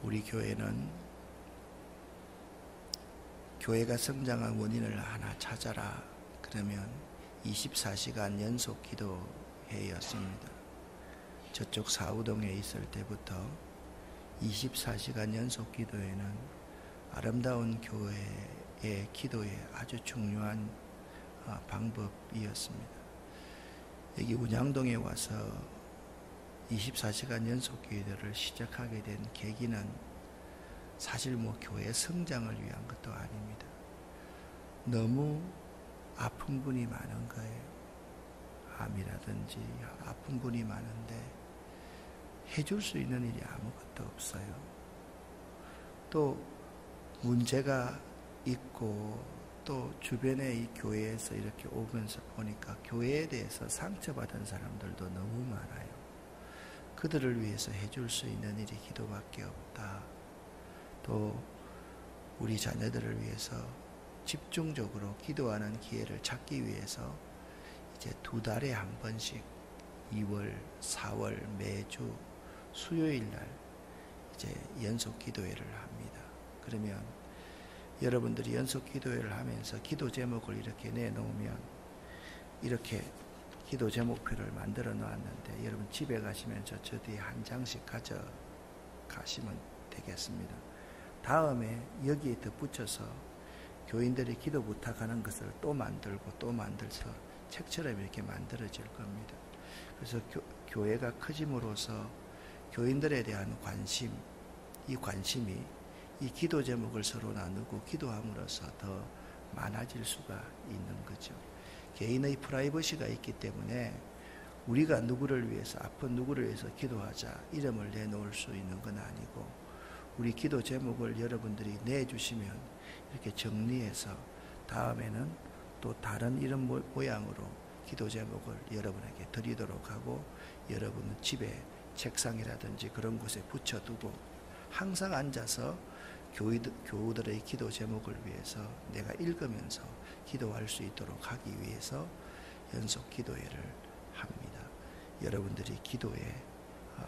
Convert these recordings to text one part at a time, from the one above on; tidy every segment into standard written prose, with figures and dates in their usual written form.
우리 교회는 교회가 성장한 원인을 하나 찾아라. 그러면 24시간 연속 기도회였습니다. 저쪽 사우동에 있을 때부터 24시간 연속 기도회는 아름다운 교회의 기도에 아주 중요한 방법이었습니다. 여기 운양동에 와서 24시간 연속 기도를 시작하게 된 계기는 사실 교회 성장을 위한 것도 아닙니다. 너무 아픈 분이 많은 거예요. 암이라든지 아픈 분이 많은데 해줄 수 있는 일이 아무것도 없어요. 또 문제가 있고 또 주변에 이 교회에서 이렇게 오면서 보니까 교회에 대해서 상처받은 사람들도 너무 많아요. 그들을 위해서 해줄 수 있는 일이 기도밖에 없다. 또 우리 자녀들을 위해서 집중적으로 기도하는 기회를 찾기 위해서 이제 2달에 한 번씩 2월, 4월 매주 수요일 날 이제 연속 기도회를 합니다. 그러면 여러분들이 연속 기도회를 하면서 기도 제목을 이렇게 내놓으면 이렇게 기도 제목표를 만들어 놓았는데 여러분 집에 가시면 저 뒤에 한 장씩 가져가시면 되겠습니다. 다음에 여기에 덧붙여서 교인들이 기도 부탁하는 것을 또 만들고 또 만들어서 책처럼 이렇게 만들어질 겁니다. 그래서 교회가 커짐으로써 교인들에 대한 관심, 이 관심이 이 기도 제목을 서로 나누고 기도함으로써 더 많아질 수가 있는 거죠. 개인의 프라이버시가 있기 때문에 우리가 누구를 위해서, 아픈 누구를 위해서 기도하자 이름을 내놓을 수 있는 건 아니고 우리 기도 제목을 여러분들이 내주시면 이렇게 정리해서 다음에는 또 다른 이런 모양으로 기도 제목을 여러분에게 드리도록 하고 여러분은 집에 책상이라든지 그런 곳에 붙여두고 항상 앉아서 교우들의 기도 제목을 위해서 내가 읽으면서 기도할 수 있도록 하기 위해서 연속 기도회를 합니다. 여러분들이 기도에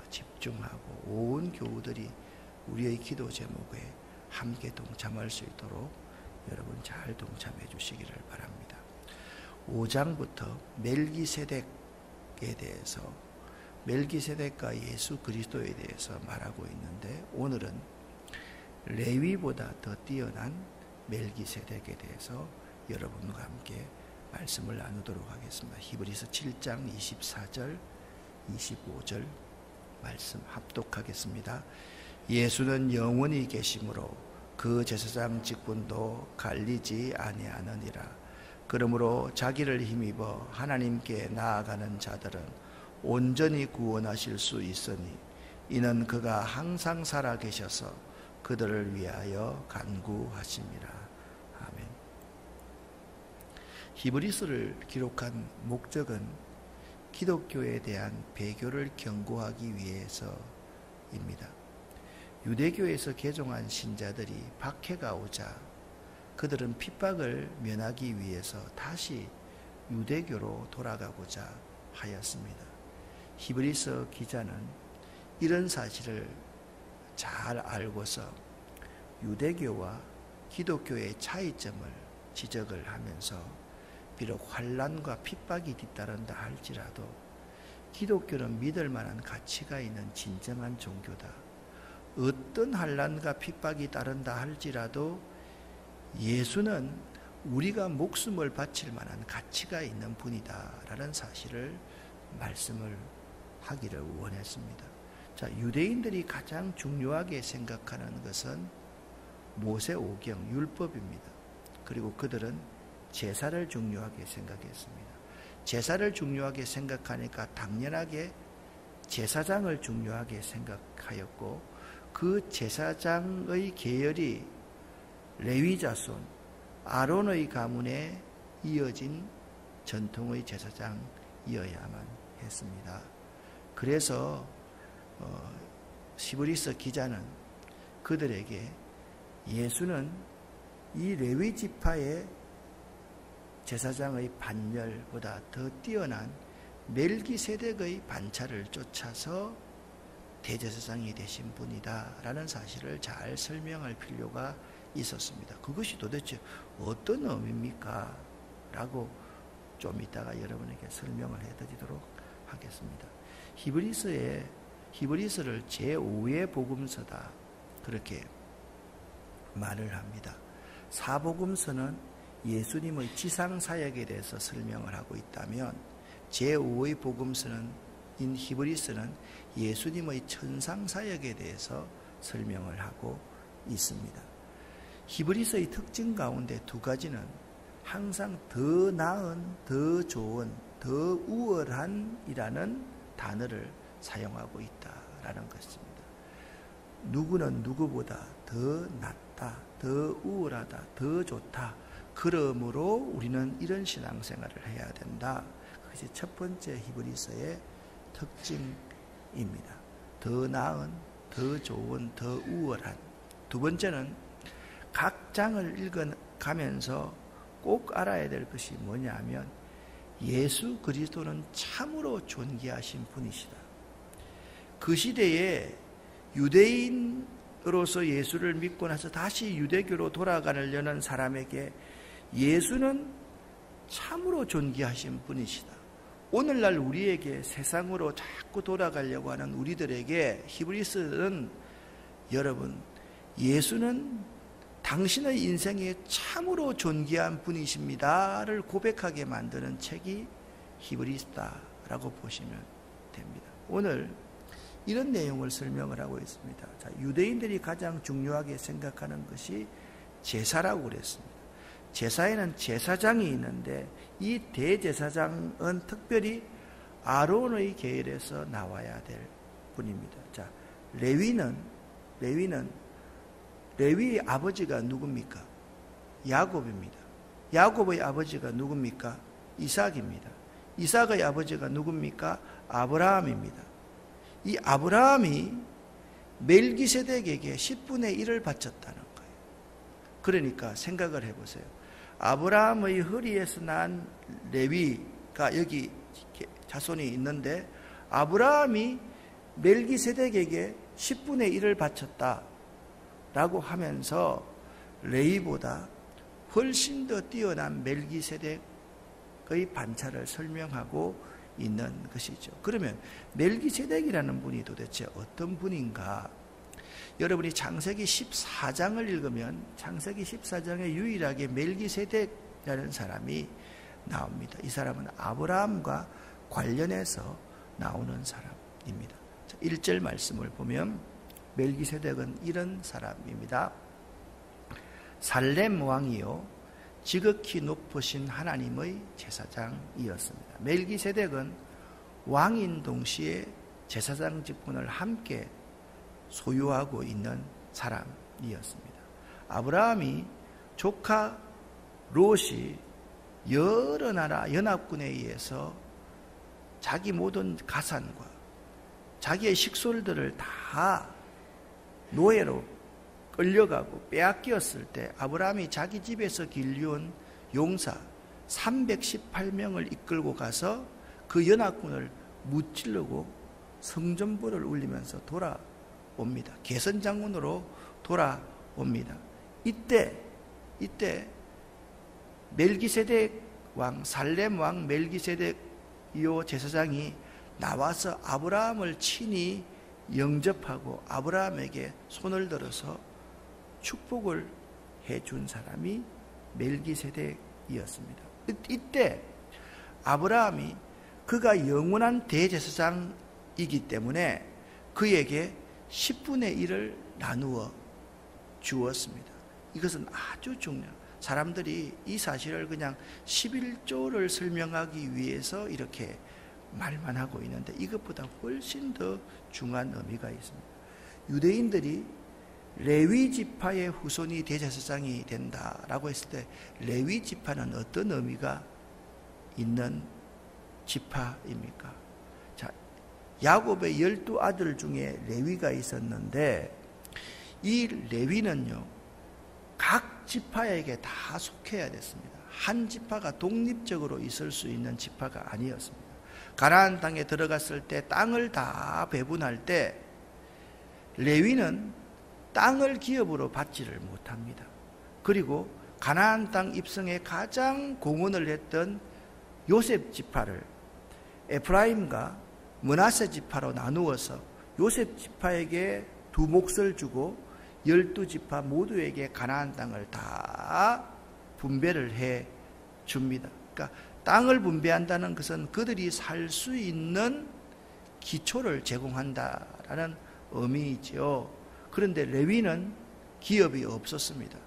집중하고 온 교우들이 우리의 기도 제목에 함께 동참할 수 있도록 여러분 잘 동참해 주시기를 바랍니다. 5장부터 멜기세덱에 대해서 멜기세덱과 예수 그리스도에 대해서 말하고 있는데 오늘은 레위보다 더 뛰어난 멜기세덱에 대해서 여러분과 함께 말씀을 나누도록 하겠습니다. 히브리서 7장 24절 25절 말씀 합독하겠습니다. 예수는 영원히 계심으로 그 제사장 직분도 갈리지 아니하느니라. 그러므로 자기를 힘입어 하나님께 나아가는 자들은 온전히 구원하실 수 있으니 이는 그가 항상 살아계셔서 그들을 위하여 간구하심이라. 아멘. 히브리서를 기록한 목적은 기독교에 대한 배교를 경고하기 위해서입니다. 유대교에서 개종한 신자들이 박해가 오자 그들은 핍박을 면하기 위해서 다시 유대교로 돌아가고자 하였습니다. 히브리서 기자는 이런 사실을 잘 알고서 유대교와 기독교의 차이점을 지적을 하면서 비록 환난과 핍박이 뒤따른다 할지라도 기독교는 믿을 만한 가치가 있는 진정한 종교다. 어떤 환난과 핍박이 따른다 할지라도 예수는 우리가 목숨을 바칠 만한 가치가 있는 분이다 라는 사실을 말씀을 하기를 원했습니다. 자, 유대인들이 가장 중요하게 생각하는 것은 모세오경 율법입니다. 그리고 그들은 제사를 중요하게 생각했습니다. 제사를 중요하게 생각하니까 당연하게 제사장을 중요하게 생각하였고 그 제사장의 계열이 레위 자손 아론의 가문에 이어진 전통의 제사장이어야만 했습니다. 그래서 히브리서 기자는 그들에게 예수는 이 레위 지파의 제사장의 반열보다 더 뛰어난 멜기세덱의 반차를 쫓아서 대제사장이 되신 분이다라는 사실을 잘 설명할 필요가 있었습니다. 그것이 도대체 어떤 의미입니까? 라고 좀 이따가 여러분에게 설명을 해드리도록 하겠습니다. 히브리서를 제5의 복음서다, 그렇게 말을 합니다. 사복음서는 예수님의 지상사역에 대해서 설명을 하고 있다면 제5의 복음서는 히브리서는 예수님의 천상사역에 대해서 설명을 하고 있습니다. 히브리서의 특징 가운데 두 가지는 항상 더 나은, 더 좋은, 더 우월한 이라는 단어를 사용하고 있다라는 것입니다. 누구는 누구보다 더 낫다, 더 우월하다, 더 좋다. 그러므로 우리는 이런 신앙생활을 해야 된다. 그것이 첫 번째 히브리서의 특징입니다. 더 나은, 더 좋은, 더 우월한. 두 번째는 각 장을 읽어가면서 꼭 알아야 될 것이 뭐냐면 예수 그리스도는 참으로 존귀하신 분이시다. 그 시대에 유대인으로서 예수를 믿고 나서 다시 유대교로 돌아가려는 사람에게 예수는 참으로 존귀하신 분이시다. 오늘날 우리에게 세상으로 자꾸 돌아가려고 하는 우리들에게 히브리서는 여러분, 예수는 당신의 인생에 참으로 존귀한 분이십니다를 고백하게 만드는 책이 히브리서다라고 보시면 됩니다. 오늘 이런 내용을 설명을 하고 있습니다. 자, 유대인들이 가장 중요하게 생각하는 것이 제사라고 그랬습니다. 제사에는 제사장이 있는데 이 대제사장은 특별히 아론의 계열에서 나와야 될 분입니다. 자, 레위의 아버지가 누굽니까? 야곱입니다. 야곱의 아버지가 누굽니까? 이삭입니다. 이삭의 아버지가 누굽니까? 아브라함입니다. 이 아브라함이 멜기세덱에게 10분의 1을 바쳤다는 거예요. 그러니까 생각을 해보세요. 아브라함의 허리에서 난 레위가 여기 자손이 있는데 아브라함이 멜기세덱에게 10분의 1을 바쳤다라고 하면서 레위보다 훨씬 더 뛰어난 멜기세덱의 반차를 설명하고 있는 것이죠. 그러면 멜기세덱이라는 분이 도대체 어떤 분인가? 여러분이 창세기 14장을 읽으면 창세기 14장에 유일하게 멜기세덱이라는 사람이 나옵니다. 이 사람은 아브라함과 관련해서 나오는 사람입니다. 1절 말씀을 보면 멜기세덱은 이런 사람입니다. 살렘 왕이요 지극히 높으신 하나님의 제사장이었습니다. 멜기세덱은 왕인 동시에 제사장 직분을 함께 소유하고 있는 사람이었습니다. 아브라함이 조카 롯이 여러 나라 연합군에 의해서 자기 모든 가산과 자기의 식솔들을 다 노예로 끌려가고 빼앗겼을 때 아브라함이 자기 집에서 길리온 용사 318명을 이끌고 가서 그 연합군을 무찌르고 성전불을 울리면서 돌아옵니다. 개선장군으로 돌아옵니다. 이때 멜기세덱 왕, 살렘 왕 멜기세덱 이 제사장이 나와서 아브라함을 친히 영접하고 아브라함에게 손을 들어서 축복을 해준 사람이 멜기세덱이었습니다. 이때 아브라함이 그가 영원한 대제사장이기 때문에 그에게 10분의 1을 나누어 주었습니다. 이것은 아주 중요해요. 사람들이 이 사실을 그냥 11조를 설명하기 위해서 이렇게 말만 하고 있는데 이것보다 훨씬 더 중요한 의미가 있습니다. 유대인들이 레위 지파의 후손이 대제사장이 된다라고 했을 때 레위 지파는 어떤 의미가 있는 지파입니까? 자, 야곱의 12아들 중에 레위가 있었는데 이 레위는요 각 지파에게 다 속해야 됐습니다. 한 지파가 독립적으로 있을 수 있는 지파가 아니었습니다. 가나안 땅에 들어갔을 때 땅을 다 배분할 때 레위는 땅을 기업으로 받지를 못합니다. 그리고 가나안 땅 입성에 가장 공헌을 했던 요셉 지파를 에프라임과 므낫세 지파로 나누어서 요셉 지파에게 두 몫을 주고 12지파 모두에게 가나안 땅을 다 분배를 해 줍니다. 그러니까 땅을 분배한다는 것은 그들이 살 수 있는 기초를 제공한다라는 의미이죠. 그런데 레위는 기업이 없었습니다.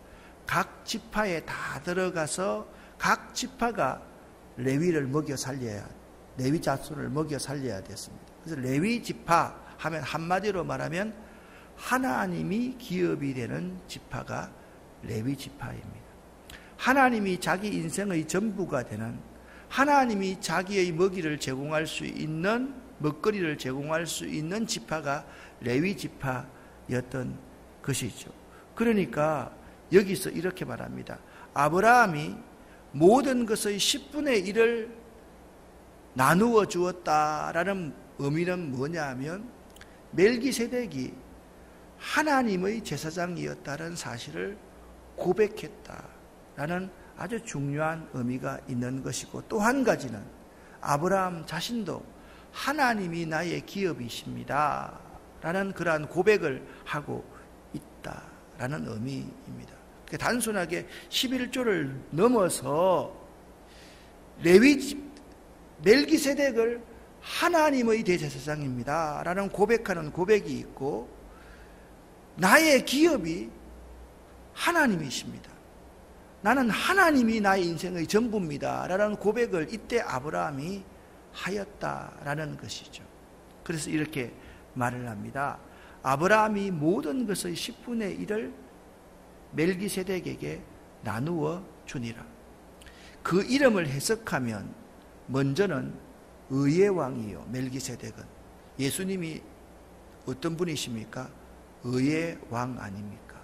각 지파에 다 들어가서 각 지파가 레위를 먹여 살려야, 레위 자손을 먹여 살려야 됐습니다. 그래서 레위 지파 하면 한마디로 말하면 하나님이 기업이 되는 지파가 레위 지파입니다. 하나님이 자기 인생의 전부가 되는, 하나님이 자기의 먹이를 제공할 수 있는, 먹거리를 제공할 수 있는 지파가 레위 지파였던 것이죠. 그러니까 여기서 이렇게 말합니다. 아브라함이 모든 것의 10분의 1을 나누어 주었다라는 의미는 뭐냐 하면 멜기세덱이 하나님의 제사장이었다는 사실을 고백했다라는 아주 중요한 의미가 있는 것이고, 또 한 가지는 아브라함 자신도 하나님이 나의 기업이십니다 라는 그러한 고백을 하고 있다라는 의미입니다. 단순하게 11조를 넘어서 멜기세덱을 하나님의 대제사장입니다 라는 고백하는 고백이 있고, 나의 기업이 하나님이십니다, 나는 하나님이 나의 인생의 전부입니다 라는 고백을 이때 아브라함이 하였다라는 것이죠. 그래서 이렇게 말을 합니다. 아브라함이 모든 것의 10분의 1을 멜기세덱에게 나누어 주니라. 그 이름을 해석하면 먼저는 의의 왕이요, 멜기세덱은 예수님이 어떤 분이십니까? 의의 왕 아닙니까?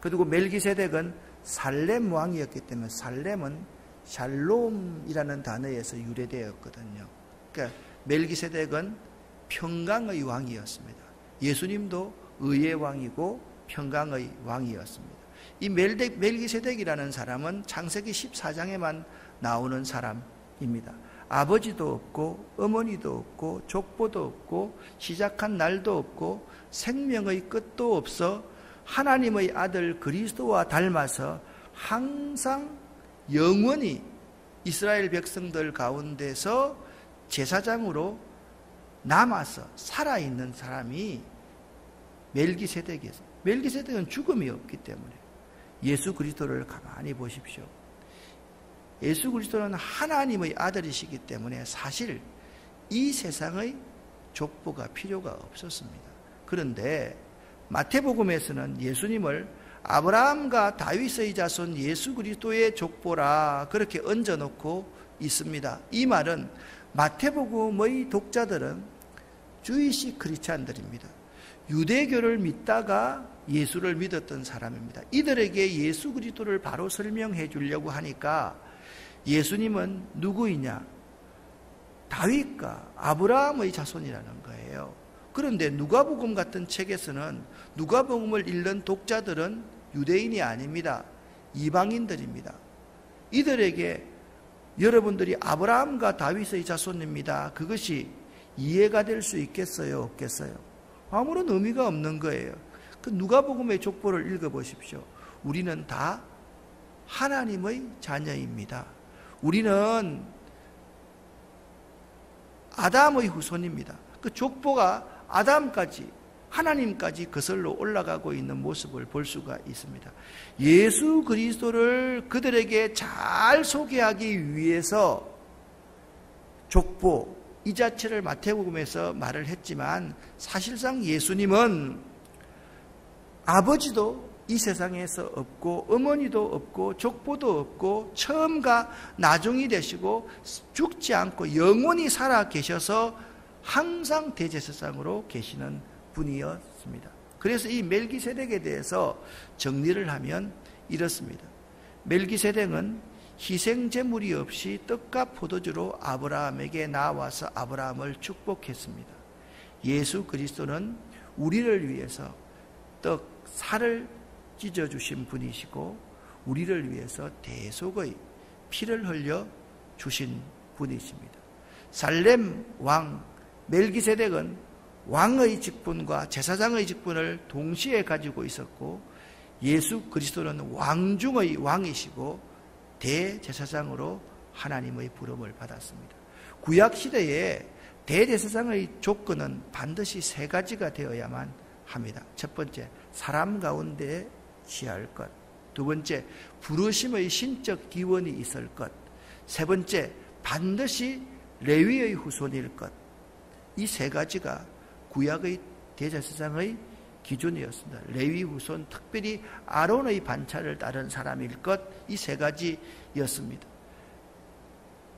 그리고 멜기세덱은 살렘 왕이었기 때문에 살렘은 샬롬이라는 단어에서 유래되었거든요. 그러니까 멜기세덱은 평강의 왕이었습니다. 예수님도 의의 왕이고 평강의 왕이었습니다. 이 멜기세덱이라는 사람은 창세기 14장에만 나오는 사람입니다. 아버지도 없고 어머니도 없고 족보도 없고 시작한 날도 없고 생명의 끝도 없어 하나님의 아들 그리스도와 닮아서 항상 영원히 이스라엘 백성들 가운데서 제사장으로 남아서 살아있는 사람이 멜기세덱이었어요. 멜기세덱은 죽음이 없기 때문에 예수 그리스도를 가만히 보십시오. 예수 그리스도는 하나님의 아들이시기 때문에 사실 이 세상의 족보가 필요가 없었습니다. 그런데 마태복음에서는 예수님을 아브라함과 다윗의 자손 예수 그리스도의 족보라 그렇게 얹어놓고 있습니다. 이 말은 마태복음의 독자들은 주이시 크리스찬들입니다. 유대교를 믿다가 예수를 믿었던 사람입니다. 이들에게 예수 그리스도를 바로 설명해 주려고 하니까 예수님은 누구이냐? 다윗과 아브라함의 자손이라는 거예요. 그런데 누가복음 같은 책에서는 누가복음을 읽는 독자들은 유대인이 아닙니다. 이방인들입니다. 이들에게 여러분들이 아브라함과 다윗의 자손입니다, 그것이 이해가 될 수 있겠어요? 없겠어요? 아무런 의미가 없는 거예요. 그 누가복음의 족보를 읽어보십시오. 우리는 다 하나님의 자녀입니다. 우리는 아담의 후손입니다. 그 족보가 아담까지 하나님까지 거슬러 올라가고 있는 모습을 볼 수가 있습니다. 예수 그리스도를 그들에게 잘 소개하기 위해서 족보 이 자체를 마태복음에서 말을 했지만 사실상 예수님은 아버지도 이 세상에서 없고 어머니도 없고 족보도 없고 처음과 나중이 되시고 죽지 않고 영원히 살아 계셔서 항상 대제사장으로 계시는 분이었습니다. 그래서 이 멜기세덱에 대해서 정리를 하면 이렇습니다. 멜기세덱은 희생제물이 없이 떡과 포도주로 아브라함에게 나와서 아브라함을 축복했습니다. 예수 그리스도는 우리를 위해서 떡, 살을 찢어주신 분이시고 우리를 위해서 대속의 피를 흘려 주신 분이십니다. 살렘 왕 멜기세덱은 왕의 직분과 제사장의 직분을 동시에 가지고 있었고 예수 그리스도는 왕 중의 왕이시고 대제사장으로 하나님의 부름을 받았습니다. 구약시대에 대제사장의 조건은 반드시 3가지가 되어야만 합니다. 첫 번째, 사람 가운데 취할 것. 두 번째, 부르심의 신적 기원이 있을 것. 세 번째, 반드시 레위의 후손일 것. 이 3가지가 구약의 대제사장의 기준이었습니다. 레위 후손, 특별히 아론의 반차를 따른 사람일 것, 이 3가지였습니다.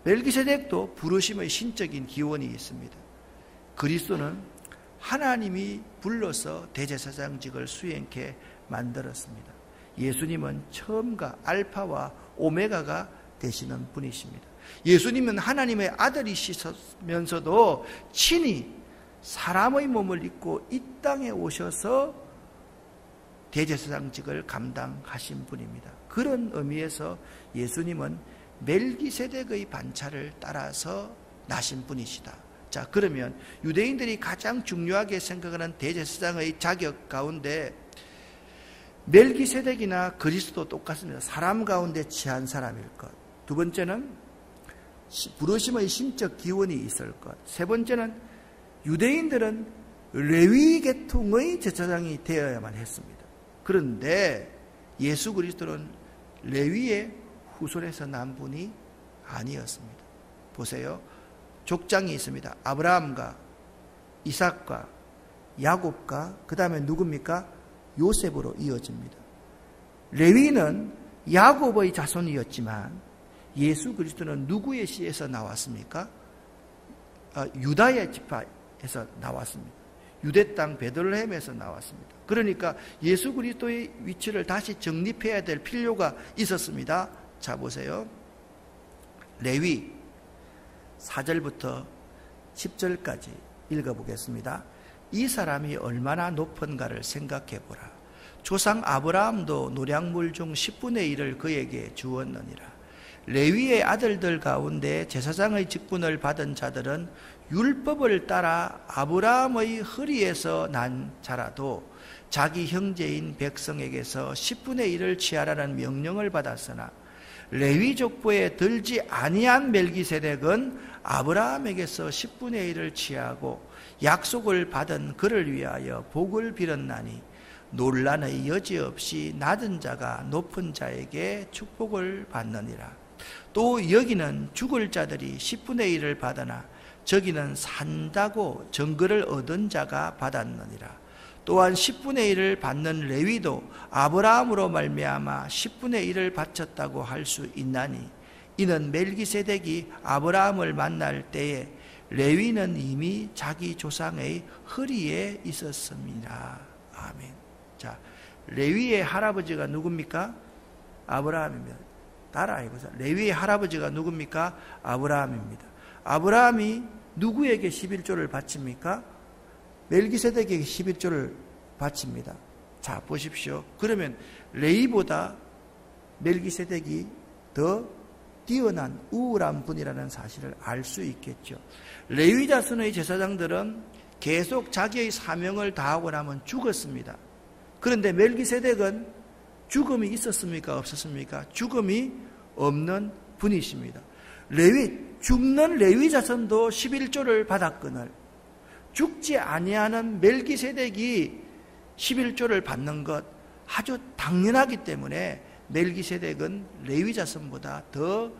멜기세덱도 부르심의 신적인 기원이 있습니다. 그리스도는 하나님이 불러서 대제사장직을 수행케 만들었습니다. 예수님은 처음과 알파와 오메가가 되시는 분이십니다. 예수님은 하나님의 아들이시면서도 친히 사람의 몸을 입고 이 땅에 오셔서 대제사장직을 감당하신 분입니다. 그런 의미에서 예수님은 멜기세덱의 반차를 따라서 나신 분이시다. 자, 그러면 유대인들이 가장 중요하게 생각하는 대제사장의 자격 가운데 멜기세덱이나 그리스도 똑같습니다. 사람 가운데 취한 사람일 것. 두 번째는 부르심의 신적 기원이 있을 것. 세 번째는 유대인들은 레위 계통의 제사장이 되어야만 했습니다. 그런데 예수 그리스도는 레위의 후손에서 난 분이 아니었습니다. 보세요. 족장이 있습니다. 아브라함과 이삭과 야곱과 그 다음에 누굽니까? 요셉으로 이어집니다. 레위는 야곱의 자손이었지만 예수 그리스도는 누구의 씨에서 나왔습니까? 유다의 지파에서 나왔습니다. 유대 땅 베들레헴에서 나왔습니다. 그러니까 예수 그리스도의 위치를 다시 정립해야 될 필요가 있었습니다. 자, 보세요. 레위 4절부터 10절까지 읽어보겠습니다. 이 사람이 얼마나 높은가를 생각해보라. 조상 아브라함도 노량물 중 10분의 1을 그에게 주었느니라. 레위의 아들들 가운데 제사장의 직분을 받은 자들은 율법을 따라 아브라함의 허리에서 난 자라도 자기 형제인 백성에게서 10분의 1을 취하라는 명령을 받았으나 레위 족보에 들지 아니한 멜기세덱은 아브라함에게서 10분의 1을 취하고 약속을 받은 그를 위하여 복을 빌었나니 논란의 여지없이 낮은 자가 높은 자에게 축복을 받느니라. 또 여기는 죽을 자들이 10분의 1을 받으나 저기는 산다고 증거를 얻은 자가 받았느니라. 또한 10분의 1을 받는 레위도 아브라함으로 말미암아 10분의 1을 바쳤다고 할 수 있나니 이는 멜기세덱이 아브라함을 만날 때에 레위는 이미 자기 조상의 허리에 있었습니다. 아멘. 자, 레위의 할아버지가 누굽니까? 아브라함입니다. 따라해보세요. 레위의 할아버지가 누굽니까? 아브라함입니다. 아브라함이 누구에게 11조를 바칩니까? 멜기세덱에게 11조를 바칩니다. 자, 보십시오. 그러면 레위보다 멜기세덱이 더 뛰어난 우월한 분이라는 사실을 알 수 있겠죠. 레위 자손의 제사장들은 계속 자기의 사명을 다하고 나면 죽었습니다. 그런데 멜기세덱은 죽음이 있었습니까? 없었습니까? 죽음이 없는 분이십니다. 죽는 레위 자손도 11조를 받았거늘 죽지 아니하는 멜기세덱이 11조를 받는 것 아주 당연하기 때문에 멜기세덱은 레위 자손보다 더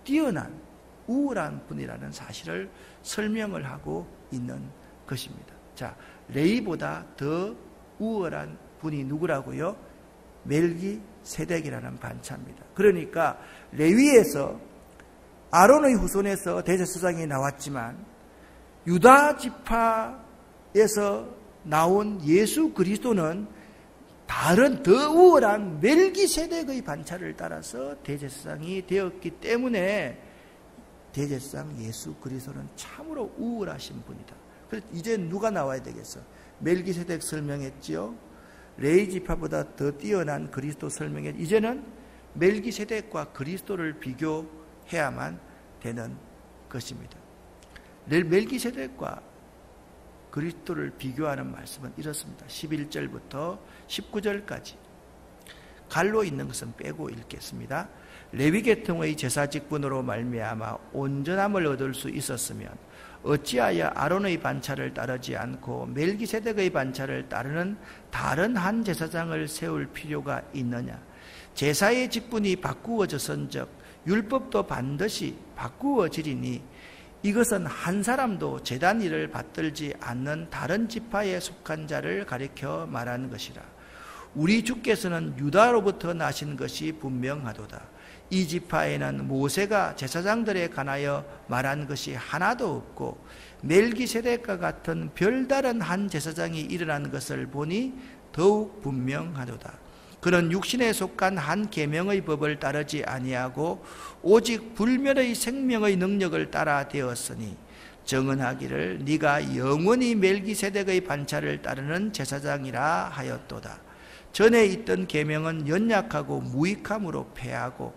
뛰어난 우월한 분이라는 사실을 설명을 하고 있는 것입니다. 자, 레위보다 더 우월한 분이 누구라고요? 멜기세덱이라는 반차입니다. 그러니까 레위에서 아론의 후손에서 대제사장이 나왔지만 유다 지파에서 나온 예수 그리스도는 다른 더 우월한 멜기세덱의 반차를 따라서 대제사장이 되었기 때문에 대제사장 예수 그리스도는 참으로 우월하신 분이다. 그래서 이제 누가 나와야 되겠어? 멜기세덱 설명했지요. 레위 지파보다 더 뛰어난 그리스도 설명에 이제는 멜기세덱과 그리스도를 비교해야만 되는 것입니다. 멜기세덱과 그리스도를 비교하는 말씀은 이렇습니다. 11절부터 19절까지 갈로 있는 것은 빼고 읽겠습니다. 레위 계통의 제사 직분으로 말미암아 온전함을 얻을 수 있었으면 어찌하여 아론의 반차를 따르지 않고 멜기세덱의 반차를 따르는 다른 한 제사장을 세울 필요가 있느냐? 제사의 직분이 바꾸어졌은즉 율법도 반드시 바꾸어지리니 이것은 한 사람도 제단 일을 받들지 않는 다른 지파에 속한 자를 가리켜 말하는 것이라. 우리 주께서는 유다로부터 나신 것이 분명하도다. 이 지파에는 모세가 제사장들에 관하여 말한 것이 하나도 없고 멜기세덱과 같은 별다른 한 제사장이 일어난 것을 보니 더욱 분명하도다. 그는 육신에 속한 한 계명의 법을 따르지 아니하고 오직 불멸의 생명의 능력을 따라 되었으니 정언하기를 네가 영원히 멜기세덱의 반차를 따르는 제사장이라 하였도다. 전에 있던 계명은 연약하고 무익함으로 패하고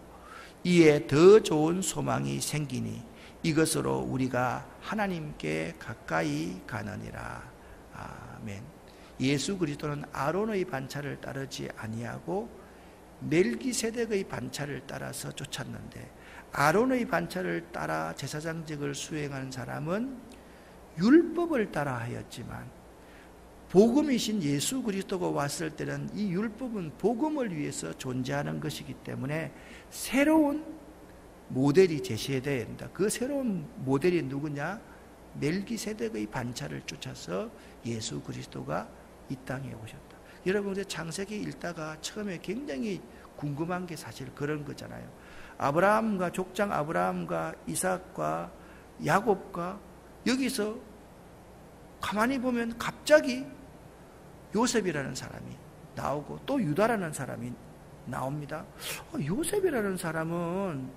이에 더 좋은 소망이 생기니 이것으로 우리가 하나님께 가까이 가느니라. 아멘. 예수 그리스도는 아론의 반차를 따르지 아니하고 멜기세덱의 반차를 따라서 쫓았는데 아론의 반차를 따라 제사장직을 수행하는 사람은 율법을 따라 하였지만 복음이신 예수 그리스도가 왔을 때는 이 율법은 복음을 위해서 존재하는 것이기 때문에 새로운 모델이 제시되어야 된다. 그 새로운 모델이 누구냐? 멜기세덱의 반차를 쫓아서 예수 그리스도가 이 땅에 오셨다. 여러분 창세기 읽다가 처음에 굉장히 궁금한 게 사실 그런 거잖아요. 아브라함과 족장 아브라함과 이삭과 야곱과 여기서 가만히 보면 갑자기 요셉이라는 사람이 나오고 또 유다라는 사람이 나옵니다. 요셉이라는 사람은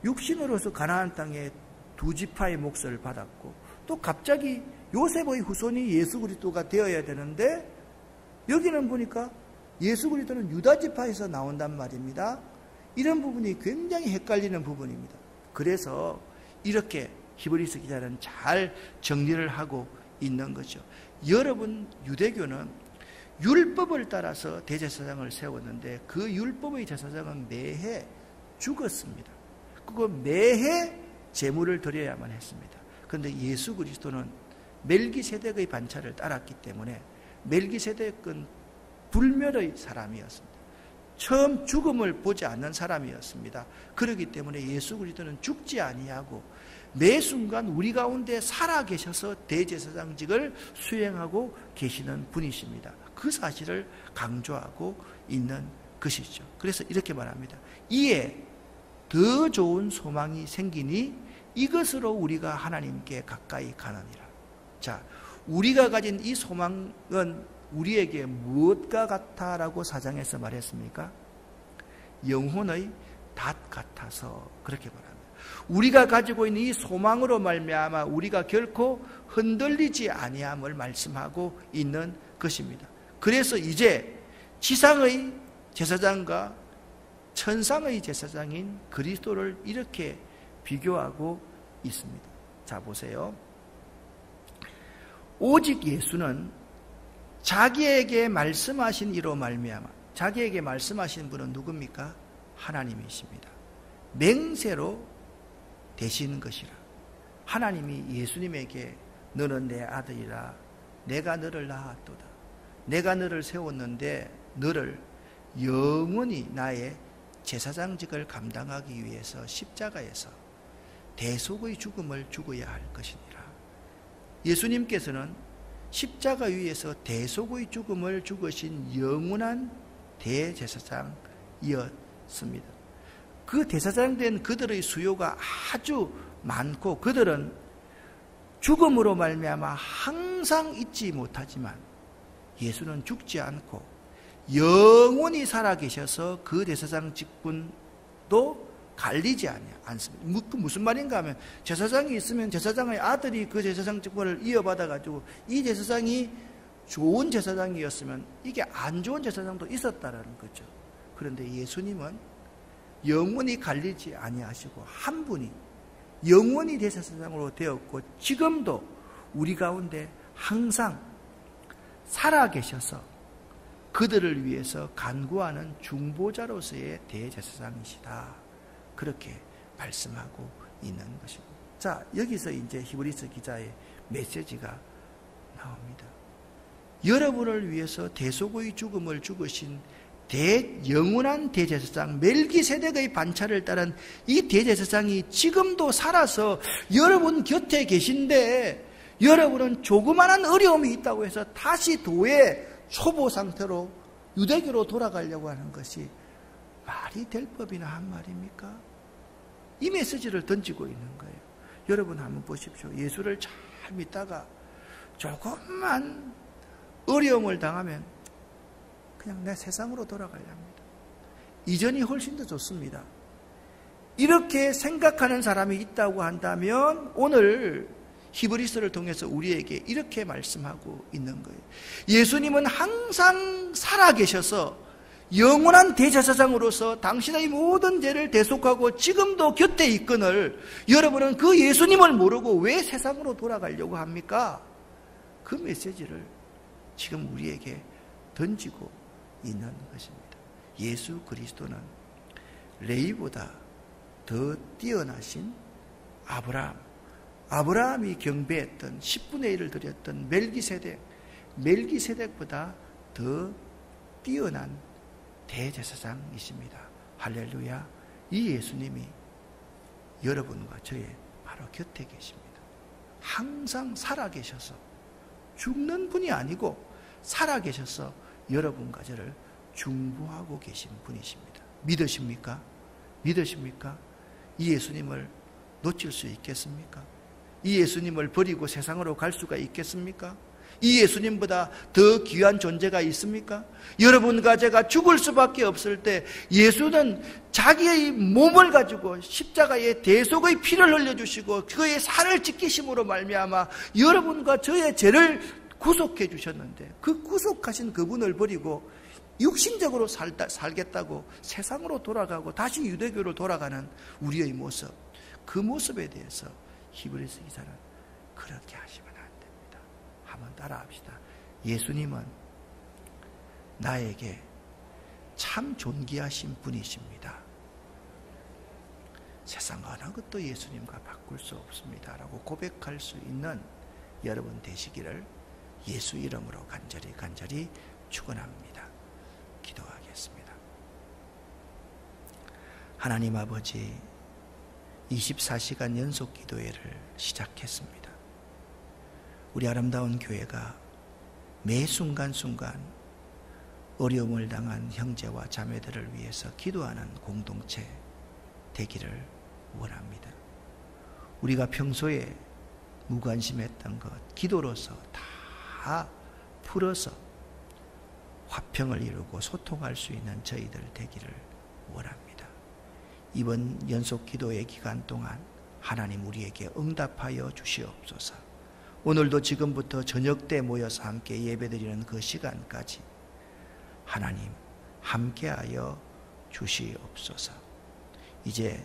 육신으로서 가나안 땅에 두 지파의 몫을 받았고 또 갑자기 요셉의 후손이 예수 그리스도가 되어야 되는데 여기는 보니까 예수 그리스도는 유다 지파에서 나온단 말입니다. 이런 부분이 굉장히 헷갈리는 부분입니다. 그래서 이렇게 히브리서 기자는 잘 정리를 하고 있는 거죠. 여러분 유대교는 율법을 따라서 대제사장을 세웠는데 그 율법의 제사장은 매해 죽었습니다. 그거 매해 제물을 드려야만 했습니다. 그런데 예수 그리스도는 멜기세덱의 반차를 따랐기 때문에 멜기세덱은 불멸의 사람이었습니다. 처음 죽음을 보지 않는 사람이었습니다. 그렇기 때문에 예수 그리스도는 죽지 아니하고 매 순간 우리 가운데 살아계셔서 대제사장직을 수행하고 계시는 분이십니다. 그 사실을 강조하고 있는 것이죠. 그래서 이렇게 말합니다. 이에 더 좋은 소망이 생기니 이것으로 우리가 하나님께 가까이 가느니라. 자, 우리가 가진 이 소망은 우리에게 무엇과 같아라고 사장에서 말했습니까? 영혼의 닷 같아서 그렇게 말합니다. 우리가 가지고 있는 이 소망으로 말미암아 우리가 결코 흔들리지 아니함을 말씀하고 있는 것입니다. 그래서 이제 지상의 제사장과 천상의 제사장인 그리스도를 이렇게 비교하고 있습니다. 자, 보세요. 오직 예수는 자기에게 말씀하신 이로 말미암아 자기에게 말씀하신 분은 누굽니까? 하나님이십니다. 맹세로 되신 것이라. 하나님이 예수님에게 너는 내 아들이라 내가 너를 낳았도다. 내가 너를 세웠는데 너를 영원히 나의 제사장직을 감당하기 위해서 십자가에서 대속의 죽음을 죽어야 할 것이니라. 예수님께서는 십자가 위에서 대속의 죽음을 죽으신 영원한 대제사장이었습니다. 그 대제사장된 그들의 수요가 아주 많고 그들은 죽음으로 말미암아 항상 잊지 못하지만 예수는 죽지 않고 영원히 살아계셔서 그 대제사장 직분도 갈리지 않습니다. 무슨 말인가 하면 제사장이 있으면 제사장의 아들이 그 제사장 직분을 이어받아가지고 이 제사장이 좋은 제사장이었으면 이게 안 좋은 제사장도 있었다라는 거죠. 그런데 예수님은 영원히 갈리지 아니하시고 한 분이 영원히 대제사장으로 되었고 지금도 우리 가운데 항상 살아계셔서 그들을 위해서 간구하는 중보자로서의 대제사장이시다. 그렇게 말씀하고 있는 것입니다. 자, 여기서 이제 히브리서 기자의 메시지가 나옵니다. 여러분을 위해서 대속의 죽음을 죽으신 영원한 대제사장 멜기세덱의 반차를 따른 이 대제사장이 지금도 살아서 여러분 곁에 계신데 여러분은 조그마한 어려움이 있다고 해서 다시 도의 초보 상태로 유대교로 돌아가려고 하는 것이 말이 될 법이나 한 말입니까? 이 메시지를 던지고 있는 거예요. 여러분 한번 보십시오. 예수를 잘 믿다가 조금만 어려움을 당하면 그냥 내 세상으로 돌아가려 합니다. 이전이 훨씬 더 좋습니다. 이렇게 생각하는 사람이 있다고 한다면 오늘 히브리서를 통해서 우리에게 이렇게 말씀하고 있는 거예요. 예수님은 항상 살아계셔서 영원한 대제사장으로서 당신의 모든 죄를 대속하고 지금도 곁에 있거늘 여러분은 그 예수님을 모르고 왜 세상으로 돌아가려고 합니까? 그 메시지를 지금 우리에게 던지고 있는 것입니다. 예수 그리스도는 레위보다 더 뛰어나신 아브라함이 경배했던 10분의 1을 드렸던 멜기세덱보다 더 뛰어난 대제사장이십니다. 할렐루야. 이 예수님이 여러분과 저의 바로 곁에 계십니다. 항상 살아계셔서 죽는 분이 아니고 살아계셔서 여러분과 저를 중보하고 계신 분이십니다. 믿으십니까? 믿으십니까? 이 예수님을 놓칠 수 있겠습니까? 이 예수님을 버리고 세상으로 갈 수가 있겠습니까? 이 예수님보다 더 귀한 존재가 있습니까? 여러분과 제가 죽을 수밖에 없을 때 예수는 자기의 몸을 가지고 십자가에 대속의 피를 흘려주시고 그의 살을 지키심으로 말미암아 여러분과 저의 죄를 구속해 주셨는데 그 구속하신 그분을 버리고 육신적으로 살겠다고 세상으로 돌아가고 다시 유대교로 돌아가는 우리의 모습, 그 모습에 대해서 히브리서 기자는 그렇게 하시면 안 됩니다. 한번 따라합시다. 예수님은 나에게 참 존귀하신 분이십니다. 세상 어느 것도 예수님과 바꿀 수 없습니다 라고 고백할 수 있는 여러분 되시기를 예수 이름으로 간절히 축원합니다. 기도하겠습니다. 하나님 아버지, 24시간 연속 기도회를 시작했습니다. 우리 아름다운 교회가 매 순간순간 어려움을 당한 형제와 자매들을 위해서 기도하는 공동체 되기를 원합니다. 우리가 평소에 무관심했던 것 기도로서 다 풀어서 화평을 이루고 소통할 수 있는 저희들 되기를 원합니다. 이번 연속 기도의 기간 동안 하나님 우리에게 응답하여 주시옵소서. 오늘도 지금부터 저녁 때 모여서 함께 예배드리는 그 시간까지 하나님 함께하여 주시옵소서. 이제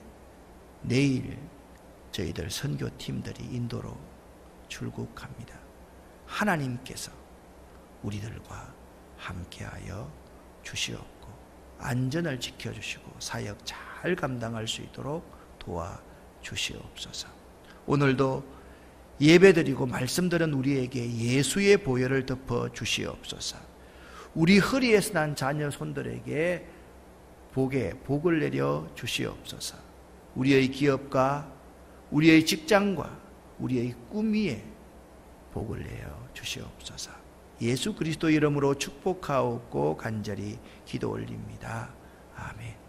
내일 저희들 선교팀들이 인도로 출국합니다. 하나님께서 우리들과 함께하여 주시옵고 안전을 지켜주시고 사역 잘 감당할 수 있도록 도와주시옵소서. 오늘도 예배드리고 말씀들은 우리에게 예수의 보혈을 덮어 주시옵소서. 우리 허리에서 난 자녀 손들에게 복을 내려 주시옵소서. 우리의 기업과 우리의 직장과 우리의 꿈 위에 복을 내어 주시옵소서. 예수 그리스도 이름으로 축복하옵고 간절히 기도 올립니다. 아멘.